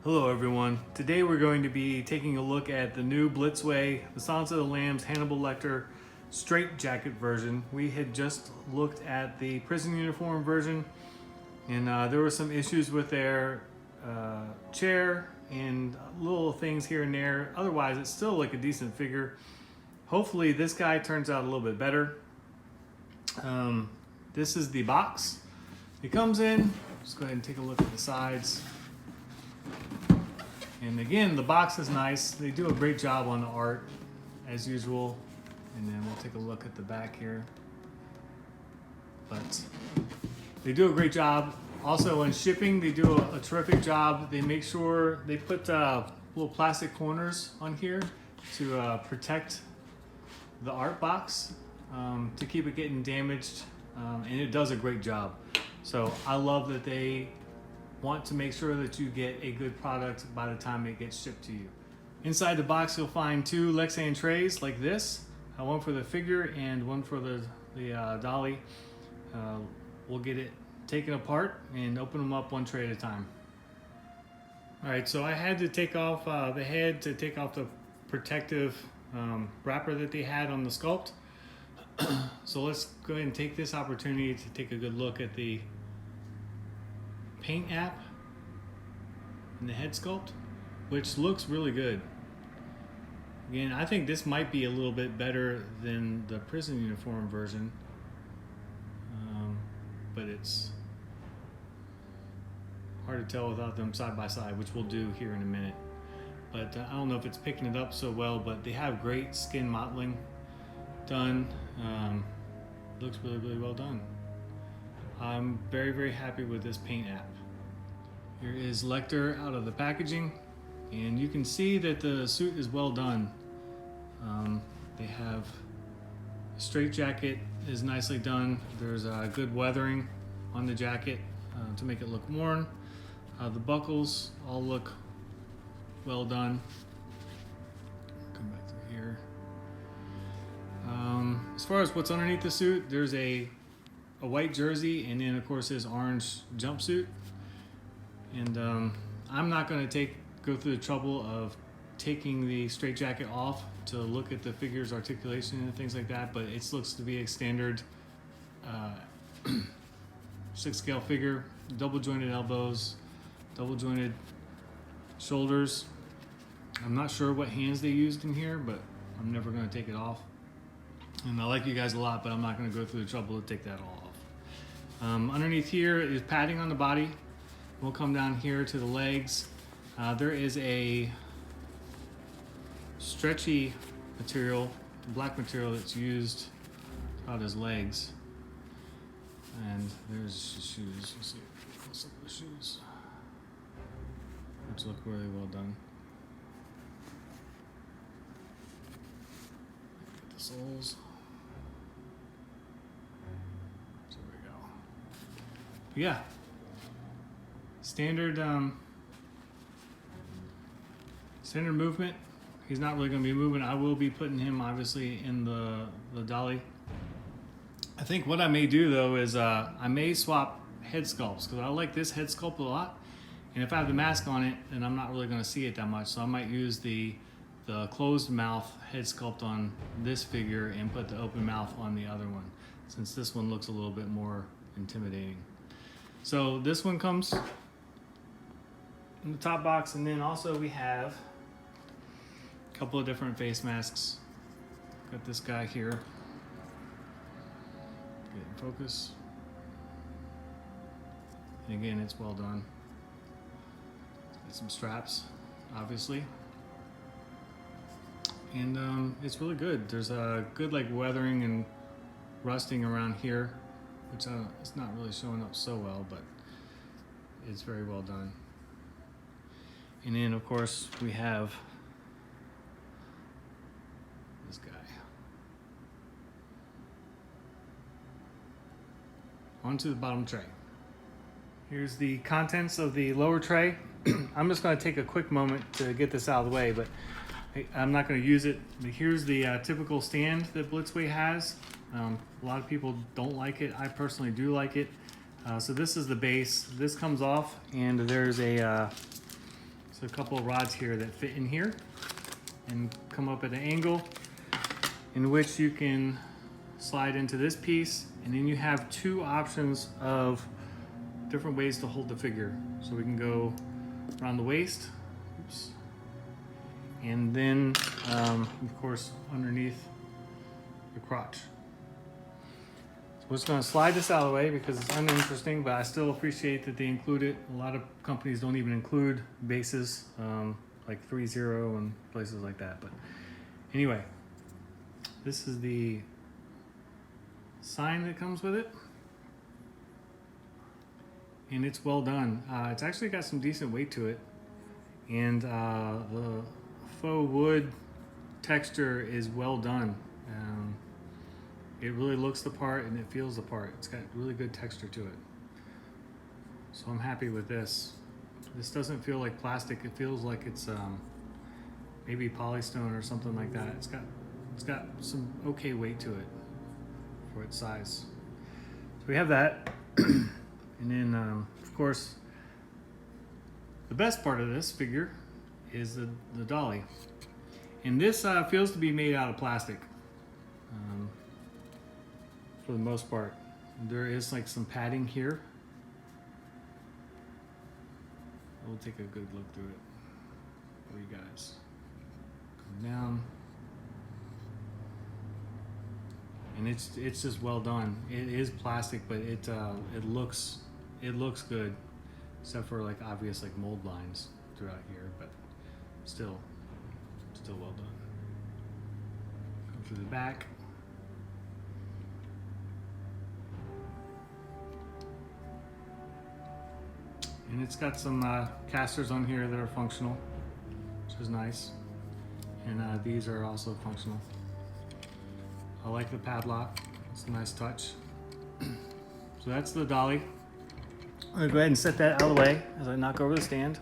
Hello everyone. Today we're going to be taking a look at the new Blitzway, the Silence of the Lambs Hannibal Lecter Straitjacket version. We had just looked at the prison uniform version and there were some issues with their chair and little things here and there. Otherwise it's still like a decent figure. Hopefully this guy turns out a little bit better. This is the box. It comes in. Just go ahead and take a look at the sides. And again, the box is nice. They do a great job on the art, as usual. And then we'll take a look at the back here. But they do a great job. Also, in shipping, they do a terrific job. They make sure they put little plastic corners on here to protect the art box, to keep it getting damaged. And it does a great job. So I love that they want to make sure that you get a good product by the time it gets shipped to you. Inside the box you'll find two Lexan trays like this, one for the figure and one for the dolly. We'll get it taken apart and open them up one tray at a time. Alright, so I had to take off the head to take off the protective wrapper that they had on the Sculpt. So let's go ahead and take this opportunity to take a good look at the paint app and the head sculpt, which looks really good. Again, I think this might be a little bit better than the prison uniform version, but it's hard to tell without them side by side, which we'll do here in a minute. But I don't know if it's picking it up so well, but they have great skin modeling done. Looks really, really well done. I'm very, very happy with this paint app. Here is Lecter out of the packaging, and you can see that the suit is well done. They have a straitjacket is nicely done. There's a good weathering on the jacket to make it look worn. The buckles all look well done. Come back through here. As far as what's underneath the suit, there's a white jersey, and then of course his orange jumpsuit. And I'm not going to go through the trouble of taking the straitjacket off to look at the figure's articulation and things like that, but it looks to be a standard 6-scale figure, double jointed elbows, double jointed shoulders. I'm not sure what hands they used in here, but I'm never going to take it off. And I like you guys a lot, but I'm not going to go through the trouble to take that all off. Underneath here is padding on the body. We'll come down here to the legs. There is a stretchy material, black material that's used throughout his legs. And there's the shoes. Let's see. Let's look at the shoes, which look really well done. Get the soles. So there we go. Yeah. Standard standard movement. He's not really going to be moving. I will be putting him obviously in the dolly. I think what I may do though is I may swap head sculpts, because I like this head sculpt a lot, and if I have the mask on it then I'm not really going to see it that much, so I might use the closed mouth head sculpt on this figure and put the open mouth on the other one, since this one looks a little bit more intimidating. So this one comes in the top box, and then also we have a couple of different face masks. Got this guy here. Get in focus. And again, it's well done. Got some straps, obviously. And it's really good. There's a good like weathering and rusting around here, which it's not really showing up so well, but it's very well done. And then of course we have this guy. Onto the bottom tray. Here's the contents of the lower tray. I'm just going to take a quick moment to get this out of the way, but I'm not going to use it. But here's the typical stand that Blitzway has. A lot of people don't like it. I personally do like it. So this is the base. This comes off, and there's a So a couple of rods here that fit in here and come up at an angle in which you can slide into this piece, and then you have two options of different ways to hold the figure. So we can go around the waist, oops, and then of course underneath the crotch. So we're just going to slide this out of the way because it's uninteresting, but I still appreciate that they include it. A lot of companies don't even include bases, like 3-0 and places like that. But anyway, this is the sign that comes with it, and it's well done. It's actually got some decent weight to it, and the faux wood texture is well done. It really looks the part and it feels the part. It's got really good texture to it, so I'm happy with this. This doesn't feel like plastic. It feels like it's maybe polystone or something like that. It's got some okay weight to it for its size. So we have that. And then of course the best part of this figure is the dolly, and this feels to be made out of plastic for the most part. There is like some padding here. We'll take a good look through it for you guys. Come down. And it's just well done. It is plastic, but it looks good, except for like obvious like mold lines throughout here, but still well done. Come through the back. And it's got some casters on here that are functional, which is nice. And these are also functional. I like the padlock. It's a nice touch. So that's the dolly. I'm gonna go ahead and set that out of the way as I knock over the stand.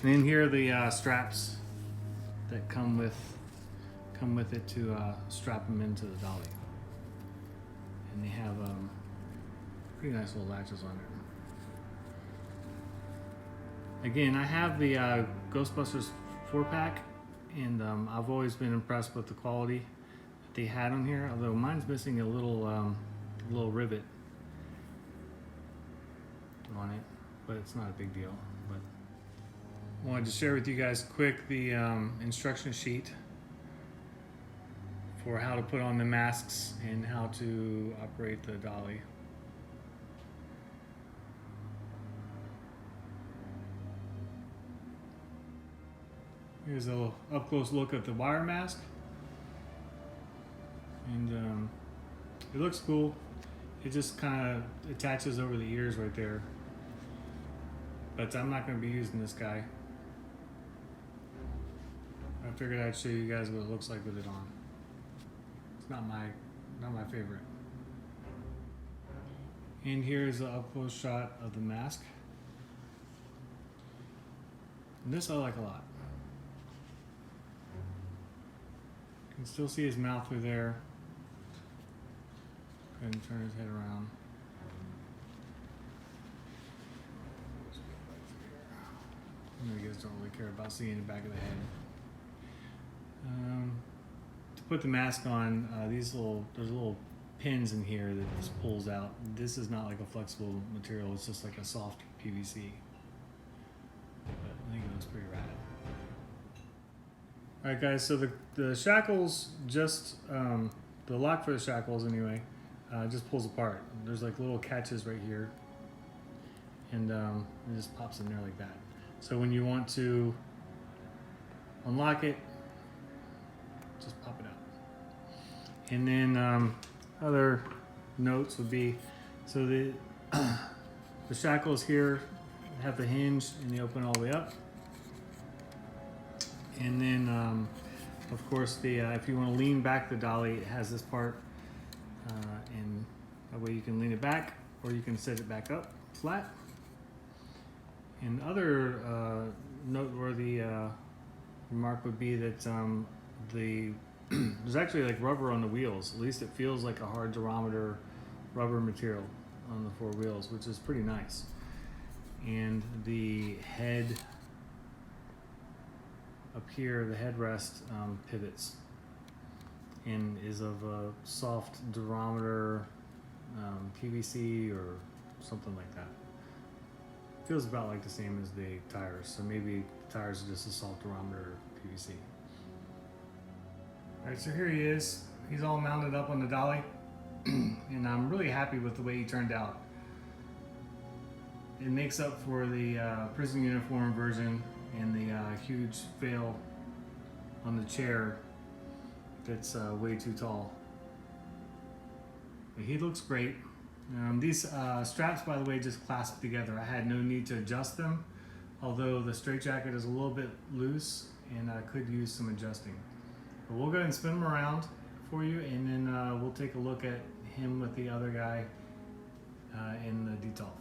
And in here are the straps that come with it to strap them into the dolly. And they have pretty nice little latches on it. Again, I have the Ghostbusters 4-pack, and I've always been impressed with the quality that they had on here, although mine's missing a little rivet on it, but it's not a big deal. But I wanted to share with you guys quick the instruction sheet for how to put on the masks and how to operate the dolly. Here's a little up-close look at the wire mask, and it looks cool. It just kind of attaches over the ears right there, but I'm not going to be using this guy. I figured I'd show you guys what it looks like with it on. It's not my favorite. And here's an up-close shot of the mask, and this I like a lot. You can still see his mouth through there. Go ahead and turn his head around. You guys don't really care about seeing the back of the head. To put the mask on, there's little pins in here that just pulls out. This is not like a flexible material. It's just like a soft PVC. But I think it looks pretty rad. Alright guys, so the shackles just, the lock for the shackles anyway, just pulls apart. There's like little catches right here, and it just pops in there like that. So when you want to unlock it, just pop it out. And then other notes would be, so the shackles here have the hinge and they open all the way up. And then, of course, if you want to lean back the dolly, it has this part, and that way you can lean it back, or you can set it back up flat. And other noteworthy remark would be that there's actually like rubber on the wheels. At least it feels like a hard durometer rubber material on the 4 wheels, which is pretty nice. And the head up here, the headrest pivots and is of a soft durometer PVC or something like that. Feels about like the same as the tires, so maybe the tires are just a soft durometer PVC. Alright, so here he is. He's all mounted up on the dolly, and I'm really happy with the way he turned out. It makes up for the prison uniform version and the huge fail on the chair that's way too tall. But he looks great. These straps, by the way, just clasp together. I had no need to adjust them, although the straitjacket is a little bit loose and I could use some adjusting. But we'll go ahead and spin him around for you, and then we'll take a look at him with the other guy in the detail.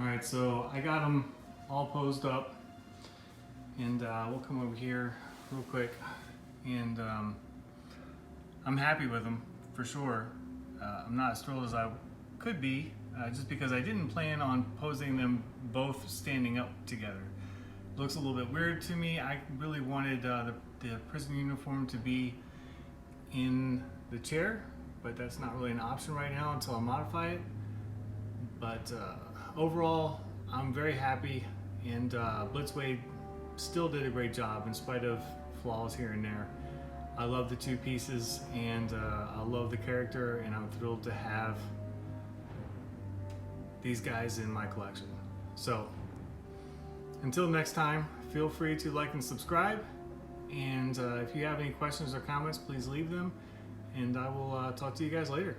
Alright, so I got them all posed up, and we'll come over here real quick, and I'm happy with them for sure. I'm not as thrilled as I could be, just because I didn't plan on posing them both standing up together. Looks a little bit weird to me. I really wanted the prison uniform to be in the chair, but that's not really an option right now until I modify it. But overall, I'm very happy, and Blitzway still did a great job in spite of flaws here and there. I love the two pieces, and I love the character, and I'm thrilled to have these guys in my collection. So until next time, feel free to like and subscribe, and if you have any questions or comments, please leave them, and I will talk to you guys later.